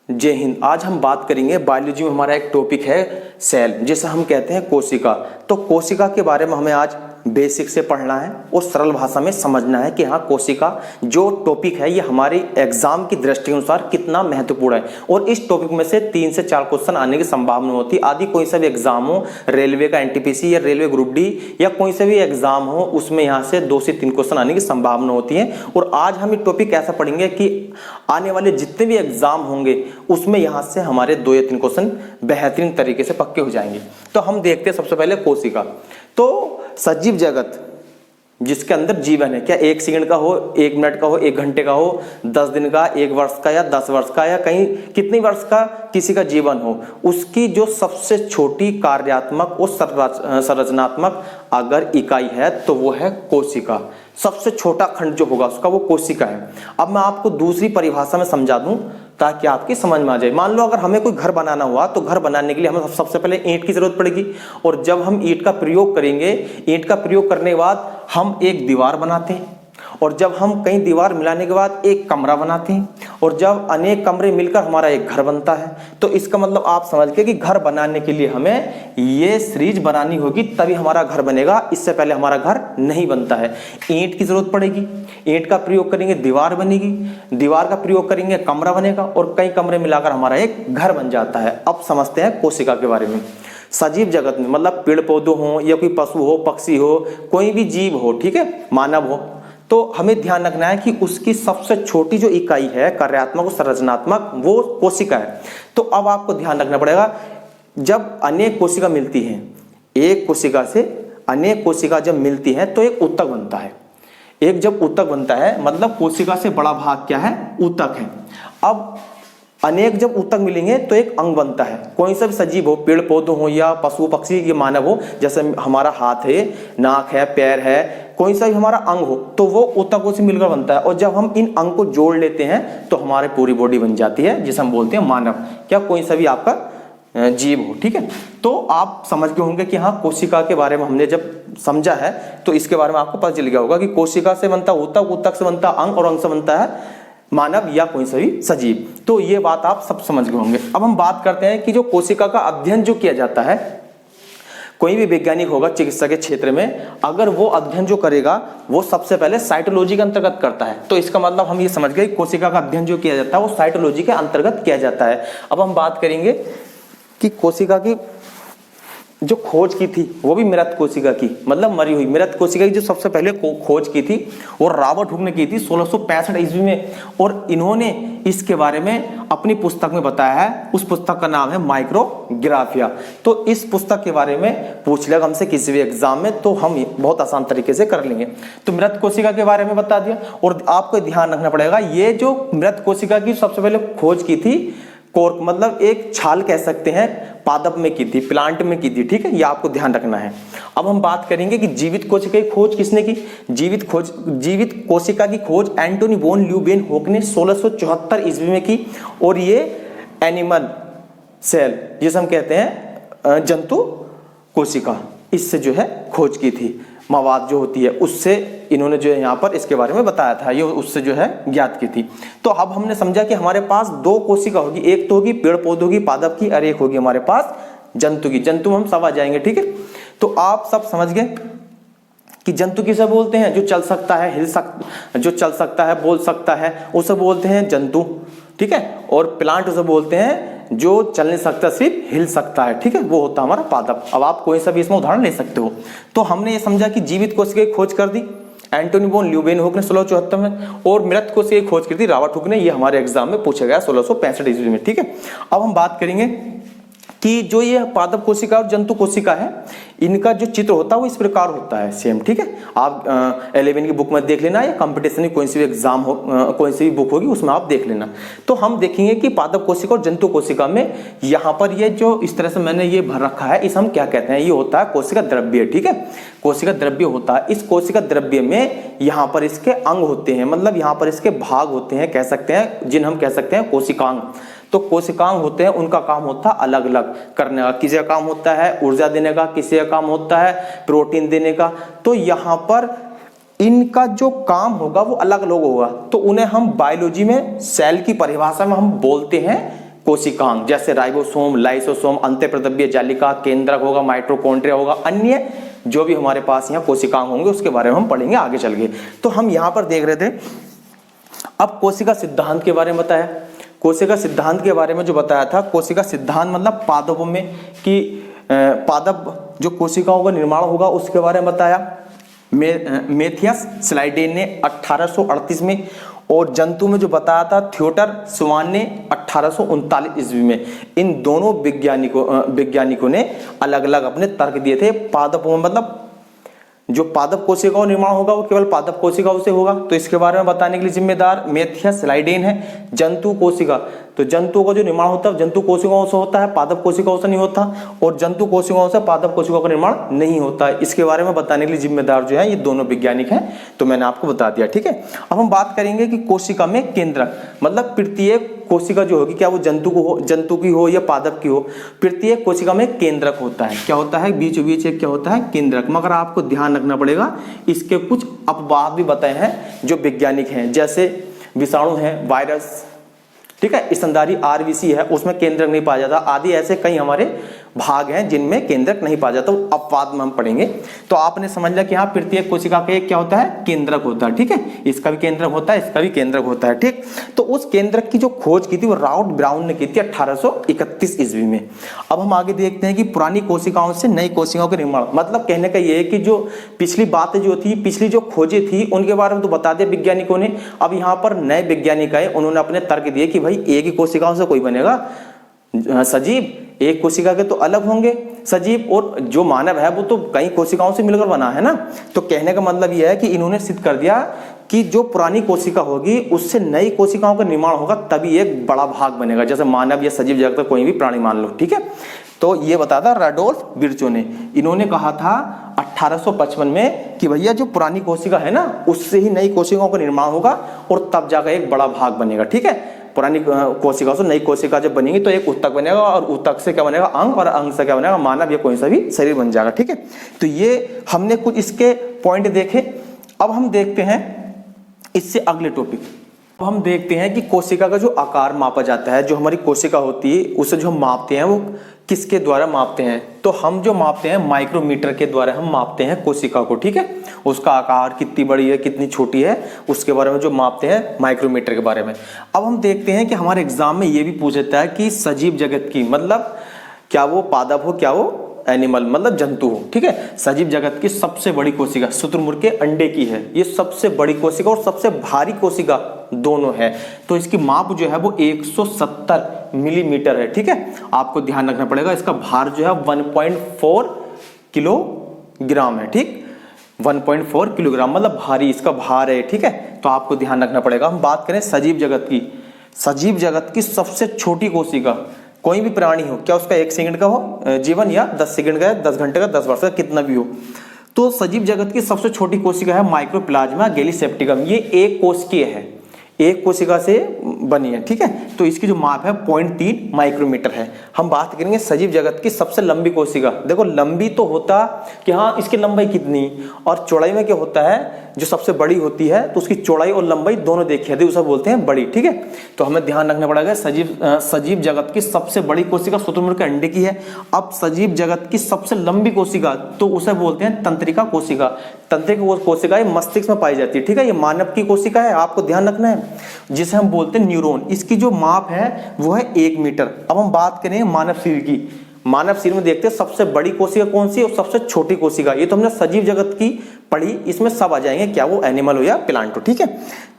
जय हिंद। आज हम बात करेंगे बायोलॉजी में हमारा एक टॉपिक है सेल, जिसे हम कहते हैं कोशिका। तो कोशिका के बारे में हमें आज बेसिक से पढ़ना है और सरल भाषा में समझना है कि हाँ कोशिका जो टॉपिक है ये हमारे एग्जाम की दृष्टि के अनुसार कितना महत्वपूर्ण है। और इस टॉपिक में से 3 से 4 क्वेश्चन आने की संभावना होती है। आदि कोई सा भी एग्जाम हो, रेलवे का एनटीपीसी या रेलवे ग्रुप डी या कोई सा भी एग्जाम हो, उसमें यहाँ से 2 से 3 क्वेश्चन आने की संभावना होती है। और आज हम ये टॉपिक ऐसा पढ़ेंगे कि आने वाले जितने भी एग्जाम होंगे उसमें यहाँ से हमारे 2 या 3 क्वेश्चन बेहतरीन तरीके से पक्के हो जाएंगे। तो हम देखते हैं सबसे पहले कोशिका। तो सजीव जगत जिसके अंदर जीवन है, क्या 1 सेकंड का हो, 1 मिनट का हो, 1 घंटे का हो, 10 दिन का, 1 वर्ष का या 10 वर्ष का या कहीं कितनी वर्ष का किसी का जीवन हो, उसकी जो सबसे छोटी कार्यात्मक और संरचनात्मक अगर इकाई है तो वो है कोशिका। सबसे छोटा खंड जो होगा उसका वो कोशिका है। अब मैं आपको दूसरी परिभाषा में समझा दूं ताकि आपकी समझ में आ जाए। मान लो अगर हमें कोई घर बनाना हुआ तो घर बनाने के लिए हमें सबसे पहले ईंट की जरूरत पड़ेगी, और जब हम ईंट का प्रयोग करेंगे, ईंट का प्रयोग करने के बाद हम एक दीवार बनाते हैं, और जब हम कई दीवार मिलाने के बाद एक कमरा बनाते हैं, और जब अनेक कमरे मिलकर हमारा एक घर बनता है। तो इसका मतलब आप समझ के कि घर बनाने के लिए हमें ये सीरीज बनानी होगी तभी हमारा घर बनेगा, इससे पहले हमारा घर नहीं बनता है। ईंट की जरूरत पड़ेगी, ईंट का प्रयोग करेंगे दीवार बनेगी, दीवार का प्रयोग करेंगे कमरा बनेगा, और कई कमरे मिलाकर हमारा एक घर बन जाता है। अब समझते हैं कोशिका के बारे में। सजीव जगत में मतलब पेड़ पौधे हो या कोई पशु हो, पक्षी हो, कोई भी जीव हो, ठीक है, मानव हो, तो हमें ध्यान रखना है कि उसकी सबसे छोटी जो इकाई है कार्यात्मक और संरचनात्मक वो कोशिका है। तो अब आपको ध्यान रखना पड़ेगा, जब अनेक कोशिका मिलती हैं, एक कोशिका से अनेक कोशिका जब मिलती हैं तो एक ऊतक बनता है। एक जब ऊतक बनता है मतलब कोशिका से बड़ा भाग क्या है, ऊतक है। अब अनेक जब ऊतक मिलेंगे तो एक अंग बनता है। कोई सा भी सजीव हो, पेड़ पौधे हो या पशु पक्षी या मानव हो, जैसे हमारा हाथ है, नाक है, पैर है, कोई सा भी हमारा अंग हो तो वो ऊतकों से मिलकर बनता है। और जब हम इन अंग को जोड़ लेते हैं तो हमारे पूरी बॉडी बन जाती है, जिसे हम बोलते हैं मानव, क्या कोई सा भी आपका जीव हो, ठीक है। तो आप समझ गए होंगे कि हाँ कोशिका के बारे में हमने जब समझा है तो इसके बारे में आपको पता चल गया होगा कि कोशिका से बनता ऊतक, ऊतक से बनता अंग, और अंग से बनता है मानव या कोई सा भी सजीव। तो ये बात आप सब समझ गए होंगे। अब हम बात करते हैं कि जो कोशिका का अध्ययन जो किया जाता है, कोई भी वैज्ञानिक होगा चिकित्सा के क्षेत्र में, अगर वो अध्ययन जो करेगा वो सबसे पहले साइटोलॉजी के अंतर्गत करता है। तो इसका मतलब हम ये समझ गए कोशिका का अध्ययन जो किया जाता है वो साइटोलॉजी के अंतर्गत किया जाता है। अब हम बात करेंगे कि कोशिका की जो खोज की थी वो भी मृत कोशिका की, मतलब मरी हुई मृत कोशिका की जो सबसे पहले खोज की थी वो रॉबर्ट हुक ने की थी 1665 ईस्वी में। और इन्होंने इसके बारे में अपनी पुस्तक में बताया है। उस पुस्तक का नाम है माइक्रोग्राफिया। तो इस पुस्तक के बारे में पूछ लेगा हमसे किसी भी एग्जाम में तो हम बहुत आसान तरीके से कर लेंगे। तो मृत कोशिका के बारे में बता दिया। और आपको ध्यान रखना पड़ेगा, ये जो मृत कोशिका की सबसे पहले खोज की थी कोर्क मतलब एक छाल कह सकते हैं, पादप में की थी, प्लांट में की थी, ठीक है, ये आपको ध्यान रखना है। अब हम बात करेंगे कि जीवित कोशिका की खोज किसने की। जीवित कोशिका की खोज एंटोनी वॉन ल्यूवेनहोक ने 1674 ईस्वी में की। और ये एनिमल सेल जिसे हम कहते हैं जंतु कोशिका, इससे जो है खोज की थी। मवाद जो होती है उससे इन्होंने जो है यहाँ पर इसके बारे में बताया था, ये उससे जो है ज्ञात की थी। तो अब हमने समझा कि हमारे पास 2 कोशिका होगी, एक तो होगी पेड़ पौधों की, पादप की, और एक होगी हमारे पास जंतु की। जंतु हम सब आ जाएंगे, ठीक है। तो आप सब समझ गए कि जंतु किसे बोलते हैं, जो चल सकता है, जो चल सकता है, बोल सकता है, उसे बोलते हैं जंतु, ठीक है। और प्लांट उसे बोलते हैं जो चल नहीं सकता, सिर्फ हिल सकता है, ठीक है, वो होता है हमारा पादप। अब आप कोई सा भी इसमें उदाहरण ले सकते हो। तो हमने ये समझा कि जीवित कोशिका की खोज कर दी एंटोनी वॉन ल्यूवेनहोक ने 1674 में, और मृत कोशिका की खोज की थी रॉबर्ट हुक ने। ये हमारे एग्जाम में पूछा गया 1665 ईस्वी में, ठीक है। अब हम बात करेंगे कि जो ये पादप कोशिका और जंतु कोशिका है, इनका जो चित्र होता है वो इस प्रकार होता है, सेम, ठीक है। आप 11 की बुक में देख लेना या कंपटीशन की कोई सी भी एग्जाम हो, कोई सी भी बुक होगी उसमें आप देख लेना। तो हम देखेंगे कि पादप कोशिका और जंतु कोशिका में यहाँ पर ये जो इस तरह से मैंने ये भर रखा है, इस हम क्या कहते हैं, ये होता है कोशिका द्रव्य, ठीक है। कोशिका द्रव्य होता है। इस कोशिका द्रव्य में यहाँ पर इसके अंग होते हैं, मतलब यहाँ पर इसके भाग होते हैं, कह सकते हैं, जिन्हें हम कह सकते हैं कोशिकांग। तो कोशिकांग होते हैं, उनका काम होता है अलग अलग करने का। किसी का काम होता है ऊर्जा देने का, किसी का काम होता है प्रोटीन देने का। तो यहाँ पर इनका जो काम होगा वो अलग अलग होगा। तो उन्हें हम बायोलॉजी में सेल की परिभाषा में हम बोलते हैं कोशिकांग, जैसे राइबोसोम, लाइसोसोम, अंत्यप्रद्रव्य जालिका, केंद्रक होगा, माइटोकॉन्ड्रिया होगा, अन्य जो भी हमारे पास यहाँ कोशिकांग होंगे उसके बारे में हम पढ़ेंगे आगे चल के। तो हम यहाँ पर देख रहे थे, अब कोशिका सिद्धांत के बारे में बताया। कोशिका सिद्धांत के बारे में जो बताया था, कोशिका सिद्धांत मतलब पादपों में कि पादप जो कोशिकाओं का निर्माण होगा उसके बारे में बताया। मैथियस स्लाइडेन ने 1838 में, और जंतु में जो बताया था थियोडर स्वान ने 1839 ईस्वी में। इन दोनों वैज्ञानिकों ने अलग अलग अपने तर्क दिए थे। पादपों में मतलब जो पादप कोशिकाओं निर्माण होगा वो केवल पादप कोशिकाओं से होगा, तो इसके बारे में बताने के लिए जिम्मेदार मैथियस स्लाइडेन है। जंतु कोशिका, तो जंतुओं का जो निर्माण होता है जंतु कोशिकाओं से होता है, पादप कोशिकाओं से नहीं होता, और जंतु कोशिकाओं से पादप कोशिकाओं का निर्माण नहीं होता है। इसके बारे में बताने के लिए जिम्मेदार जो है ये दोनों वैज्ञानिक हैं, तो मैंने आपको बता दिया, ठीक है। अब हम बात करेंगे कि कोशिका में केंद्रक मतलब प्रत्येक कोशिका जो होगी, क्या वो जंतु की हो या पादप की हो, प्रत्येक कोशिका में केंद्रक होता है। क्या होता है? बीचों बीच एक क्या होता है? केंद्रक। मगर आपको ध्यान रखना पड़ेगा, इसके कुछ अपवाद भी बताए हैं जो वैज्ञानिक हैं, जैसे विषाणु है, वायरस, ठीक है, स्तनधारी आरबीसी है, उसमें केंद्रक नहीं पाया जाता, आदि ऐसे कई हमारे भाग हैं जिनमें केंद्रक नहीं पाया जाता, अपवाद में हम पढ़ेंगे। तो आपने समझ लिया कि हाँ प्रत्येक कोशिका का एक क्या होता है? केंद्रक होता है, ठीक है। इसका भी केंद्रक होता है, इसका भी केंद्रक होता है, ठीक। तो उस केंद्रक की जो खोज की थी वो रॉबर्ट ब्राउन ने की थी 1831 ईस्वी में। अब हम आगे देखते हैं कि पुरानी कोशिकाओं से नई कोशिकाओं का निर्माण, मतलब कहने का ये है कि जो पिछली बातें जो थी, पिछली जो खोजें थी उनके बारे में तो बता दिया वैज्ञानिकों ने। अब यहाँ पर नए वैज्ञानिक आए, उन्होंने अपने तर्क दिए कि भाई एक ही कोशिकाओं से कोई बनेगा सजीव, एक कोशिका के तो अलग होंगे सजीव, और जो मानव है वो तो कई कोशिकाओं से मिलकर बना है ना। तो कहने का मतलब यह है कि इन्होंने सिद्ध कर दिया कि जो पुरानी कोशिका होगी उससे नई कोशिकाओं का निर्माण होगा, तभी एक बड़ा भाग बनेगा, जैसे मानव या सजीव जगत का कोई भी प्राणी मान लो, ठीक है। तो ये बताया था रडोल्फ विर्चो ने। इन्होंने कहा था 1855 में कि भैया जो पुरानी कोशिका है ना उससे ही नई कोशिकाओं का निर्माण होगा और तब जाकर एक बड़ा भाग बनेगा, ठीक है। पुरानी कोशिका से नई कोशिका जब बनेगी तो एक ऊतक बनेगा, और ऊतक से क्या बनेगा? अंग, और अंग से क्या बनेगा? मानव या कोई सा भी शरीर बन जाएगा, ठीक है। तो ये हमने कुछ इसके पॉइंट देखे। अब हम देखते हैं इससे अगले टॉपिक। अब हम देखते हैं कि कोशिका का जो आकार मापा जाता है, जो हमारी कोशिका होती है उसे जो हम मापते हैं वो किसके द्वारा मापते हैं? तो हम जो मापते हैं माइक्रोमीटर के द्वारा हम मापते हैं कोशिका को, ठीक है। उसका आकार कितनी बड़ी है, कितनी छोटी है, उसके बारे में जो मापते हैं माइक्रोमीटर के बारे में। अब हम देखते हैं कि हमारे एग्जाम में ये भी पूछता है कि सजीव जगत की मतलब क्या वो पादप हो, क्या वो एनिमल मतलब जंतु हो, ठीक है। सजीव जगत की सबसे बड़ी कोशिका शुतुरमुर्ग के अंडे की है, ये सबसे बड़ी कोशिका और सबसे भारी कोशिका दोनों है। तो इसकी माप जो है वो 170 मिलीमीटर है, ठीक है। आपको ध्यान रखना पड़ेगा, इसका भार जो है 1.4 किलोग्राम है, ठीक। 1.4 किलोग्राम मतलब भारी इसका भार है, ठीक है। तो आपको ध्यान रखना पड़ेगा। हम बात करें सजीव जगत की, सजीव जगत की सबसे छोटी कोशिका, कोई भी प्राणी हो, क्या उसका 1 सेकंड का हो जीवन या 10 सेकंड का, 10 घंटे का, 10 वर्ष का, कितना भी हो, तो सजीव जगत की सबसे छोटी कोशिका है माइक्रोप्लाज्मा गैलीसेप्टिकम। ये एक कोशिकीय है, एक कोशिका से बनी है, ठीक है। तो इसकी जो माप है 0.3 माइक्रोमीटर है। हम बात करेंगे सजीव जगत की सबसे लंबी कोशिका। देखो लंबी तो होता कि हाँ इसकी लंबाई कितनी, और चौड़ाई में क्या होता है, जो सबसे बड़ी होती है तो उसकी चौड़ाई और लंबाई दोनों देखी है, उसे बोलते हैं बड़ी, ठीक है। तो हमें ध्यान रखना पड़ेगा सजीव जगत की सबसे बड़ी कोशिका शुतुरमुर्ग के अंडे की है। अब सजीव जगत की सबसे लंबी कोशिका तो उसे बोलते हैं तंत्रिका कोशिका। तंत्रिका कोशिका मस्तिष्क में पाई जाती है, ठीक है। ये मानव की कोशिका है, आपको ध्यान रखना है, जिसे हम बोलते हैं न्यूरॉन। इसकी जो माप है वो है 1 मीटर। अब हम बात करें मानव शरीर की। मानव शरीर में देखते हैं सबसे बड़ी कोशिका कौन सी और सबसे छोटी कोशिका। ये तो हमने सजीव जगत की पढ़ी, इसमें सब आ जाएंगे, क्या वो एनिमल हो या प्लांट हो, ठीक है।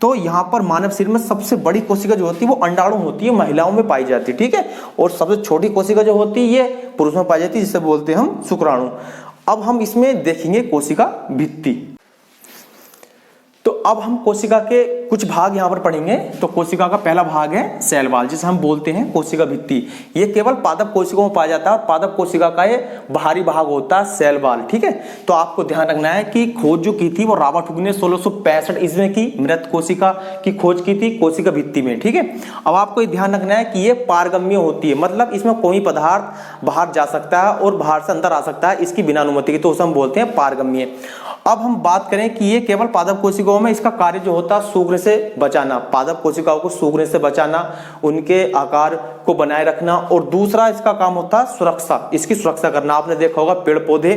तो यहाँ पर मानव शरीर में सबसे बड़ी कोशिका जो होती है वो अंडाणु होती है, महिलाओं में पाई जाती है, ठीक है। और सबसे छोटी कोशिका जो होती है ये पुरुष में पाई जाती है, जिसे बोलते हैं हम शुक्राणु। अब हम इसमें देखेंगे कोशिका भित्ति। तो अब हम कोशिका के कुछ भाग यहाँ पर पढ़ेंगे। तो कोशिका का पहला भाग है सेल वॉल, जिसे हम बोलते हैं कोशिका भित्ति। ये केवल पादप कोशिकाओं में पाया जाता है, और पादप कोशिका का ये बाहरी भाग होता है सेल वॉल, ठीक है। तो आपको ध्यान रखना है कि खोज जो की थी वो रॉबर्ट हुक ने 1665 ईस्वी में की, मृत कोशिका की खोज की थी कोशिका भित्ति में, ठीक है। अब आपको ध्यान रखना है कि ये पारगम्य होती है, मतलब इसमें कोई पदार्थ बाहर जा सकता है और बाहर से अंदर आ सकता है इसकी बिना अनुमति की, तो उसे हम बोलते हैं पारगम्य। अब हम बात करें कि ये केवल पादप कोशिकाओं में इसका कार्य जो होता है सूखने से बचाना, पादप कोशिकाओं को सूखने से बचाना, उनके आकार को बनाए रखना, और दूसरा इसका काम होता है सुरक्षा, इसकी सुरक्षा करना। आपने देखा होगा पेड़ पौधे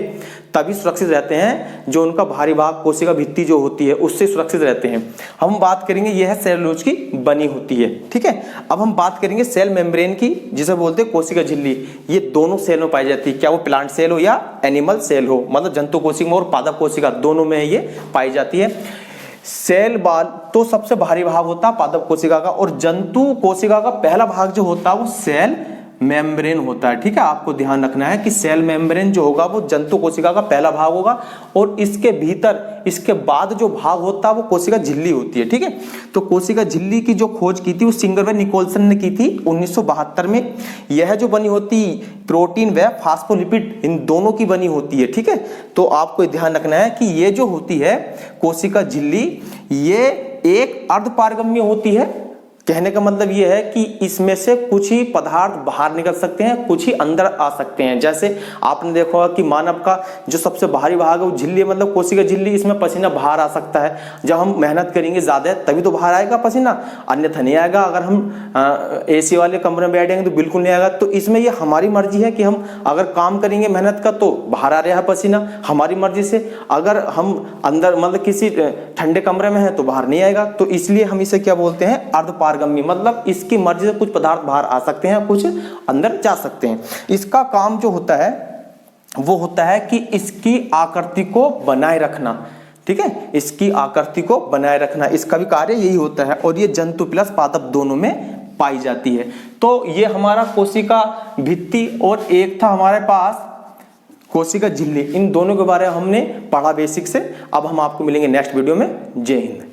तभी सुरक्षित रहते हैं जो उनका भारी भाग कोशिका भित्ति जो होती है उससे सुरक्षित रहते हैं। हम बात करेंगे यह है सेलुलोज की बनी होती है, ठीक है। अब हम बात करेंगे सेल मेम्ब्रेन की, जिसे बोलते हैं कोशिका झिल्ली। ये दोनों सेल में पाई जाती है, क्या वो प्लांट सेल हो या एनिमल सेल हो, मतलब जंतु कोशिका और पादप कोशिका दोनों में ये पाई जाती है। सेल बाल तो सबसे भारी भाग होता है पादप कोशिका का, और जंतु कोशिका का पहला भाग जो होता है वो सेल मेम्ब्रेन होता है, ठीक है। आपको ध्यान रखना है कि सेल मेम्ब्रेन जो होगा वो जंतु कोशिका का पहला भाग होगा, और इसके भीतर इसके बाद जो भाग होता है वो कोशिका झिल्ली होती है, ठीक है। तो कोशिका झिल्ली की जो खोज की थी वो सिंगर व निकोलसन ने की थी 1972 में। यह जो बनी होती प्रोटीन व फास्फोलिपिड इन दोनों की बनी होती है, ठीक है। तो आपको ध्यान रखना है कि ये जो होती है कोशिका झिल्ली ये एक अर्धपारगम्य होती है। कहने का मतलब ये है कि इसमें से कुछ ही पदार्थ बाहर निकल सकते हैं, कुछ ही अंदर आ सकते हैं। जैसे आपने देखा होगा कि मानव का जो सबसे भारी भाग है वो झिल्ली है, मतलब कोशिका झिल्ली, इसमें पसीना बाहर आ सकता है। जब हम मेहनत करेंगे ज्यादा तभी तो बाहर आएगा पसीना, अन्यथा नहीं आएगा। अगर हम एसी वाले कमरे में बैठेंगे तो बिल्कुल नहीं आएगा। तो इसमें ये हमारी मर्जी है कि हम अगर काम करेंगे मेहनत का तो बाहर आ रहा है पसीना हमारी मर्जी से, अगर हम अंदर मतलब किसी ठंडे कमरे में है तो बाहर नहीं आएगा। तो इसलिए हम इसे क्या बोलते हैं, अर्धपारगम्य, मतलब इसकी मर्जी से कुछ पदार्थ बाहर आ सकते हैं, कुछ अंदर जा सकते हैं। इसका काम जो होता है वो होता है कि इसकी आकृति को बनाए रखना, ठीक है, इसकी आकृति को बनाए रखना, इसका भी कार्य यही होता है। और ये जंतु प्लस पादप दोनों में पाई जाती है। तो ये हमारा कोशिका भित्ति और एक था हमारे पास कोशिका झिल्ली, इन दोनों के बारे में हमने पढ़ा बेसिक से। अब हम आपको मिलेंगे नेक्स्ट वीडियो में। जय हिंद।